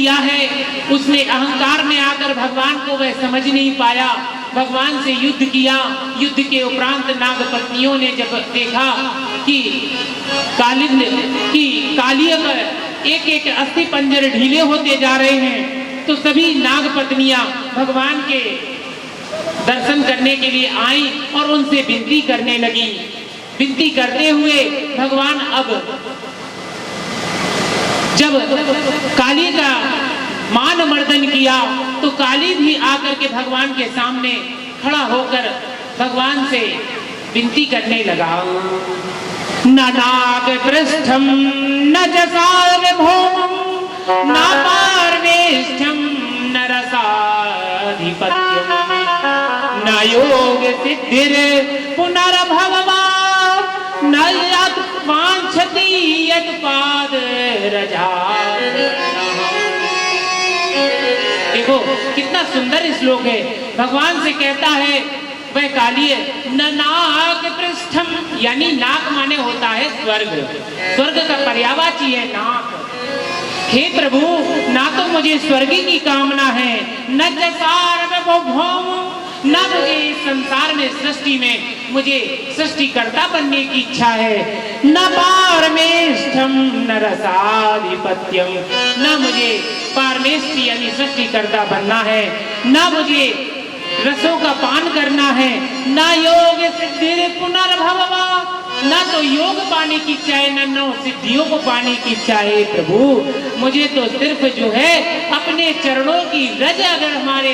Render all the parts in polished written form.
किया है, उसने अहंकार में आकर भगवान को वह समझ नहीं पाया, भगवान से युद्ध किया। युद्ध के उपरांत नाग पत्नियों ने जब देखा कि कालिया का एक एक अस्थि पंजर ढीले होते जा रहे हैं, तो सभी नाग पत्नियां भगवान के दर्शन करने के लिए आई और उनसे विनती करने लगी। विनती करते हुए भगवान अब जब काली का मान मर्दन किया तो काली भी आकर के भगवान के सामने खड़ा होकर भगवान से विनती करने लगा। न नाग पृष्ठम न जसार भौमं न पार्वेष्ठम न रसाधिपत्यम न योग सिद्धिर पुनर्भगवा न यत् वांछति यत् पाद रजा। देखो कितना सुंदर श्लोक है। भगवान से कहता है वह कालिए न नाग पृष्ठम, यानी नाक माने होता है स्वर्ग, स्वर्ग का पर्यायवाची है नाक। हे प्रभु, ना तो मुझे स्वर्ग की कामना है, न जसार्वभौम, न मुझे इस संसार में सृष्टि में मुझे सृष्टिकर्ता बनने की इच्छा है, न पारमेष्ठम न रसाधिपत्यम, न मुझे पारमेष्ठ यानी सृष्टिकर्ता बनना है, न मुझे रसों का पान करना है, न योग सिद्धि पुनर्भववा, न तो योग पाने की इच्छा है, न सिद्धियों को पाने की इच्छा है। प्रभु, मुझे तो सिर्फ जो है अपने चरणों की रज अगर हमारे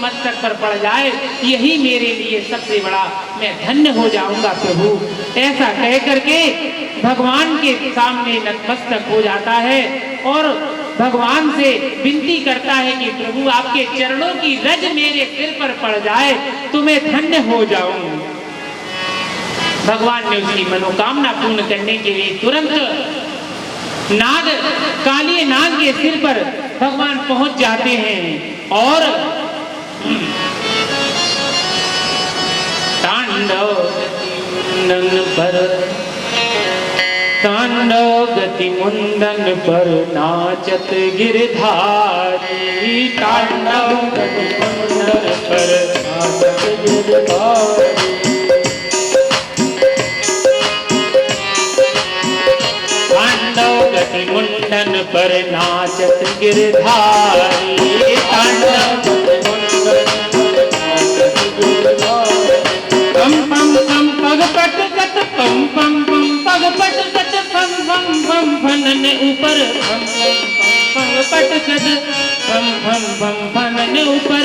मस्तक पर पड़ जाए, यही मेरे लिए सबसे बड़ा, मैं धन्य हो जाऊंगा प्रभु। ऐसा कह करके भगवान के सामने नतमस्तक हो जाता है और भगवान से विनती करता है कि प्रभु आपके चरणों की रज मेरे सिर पर पड़ जाए तो मैं धन्य हो जाऊं। भगवान ने उसकी मनोकामना पूर्ण करने के लिए तुरंत नाग, काली नाग के सिर पर भगवान पहुंच जाते हैं और तांडव गति मुंडन पर नाचत गिरधारी, तांडव गति मुंडन पर नाचत गिरधारी, तांडव गति मुंडन पर नाचत गिरधारी, तांडव गति मुंडन पर नाचत गिरधारी। पम पम पम पग पट कट पम पम पम पग पट कट पम पम पम फनन ऊपर पम पम पम पग पट कट पम पम पम फनन ऊपर।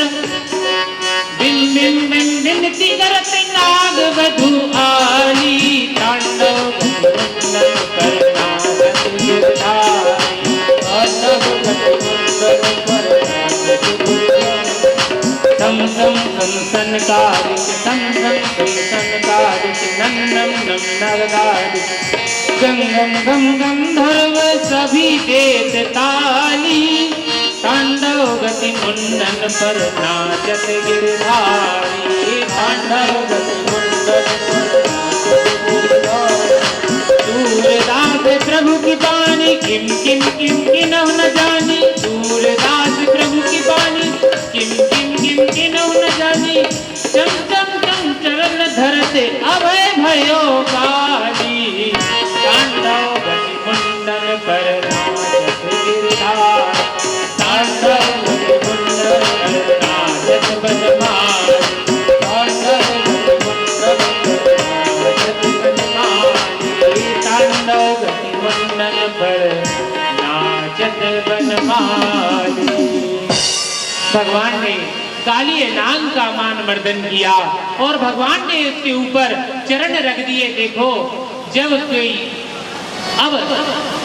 बिन बिन बिन बिनती करत नाग वधु आली, तांडव मुंडन पर नाचत गिरधारी, तांडव मुंडन पर नाचत गिरधारी। सम सम सम सनकारिक सम सम सम सनकारिक नन्नम नम नरकारिक, गम गम गम गम धर्व सभी देत ताली, तांडव गति मुंडन पर नाचत गिरधारी, तांडव गति मुंडन पर नाचत गिरधारी। सूरदास प्रभु की बानी किम किम किम किन्हु न जानी, सूरदास प्रभु की बानी किम किम किम किन्हु न जानी, चम चम चम चरण धरते अभय भयो काली, तांडव गति मुंडन पर नाचत गिरधारी, तांडव गति मुंडन पर नाचत बनमाली, तांडव गति मुंडन पर नाचत बनमाली, तांडव गति मुंडन पर नाचत बनमाली। भगवान ने काली नाग का मान मर्दन किया और भगवान ने उसके ऊपर चरण रख दिए। देखो, जब कोई अब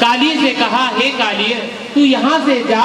काली से कहा, हे काली तू यहाँ से जा,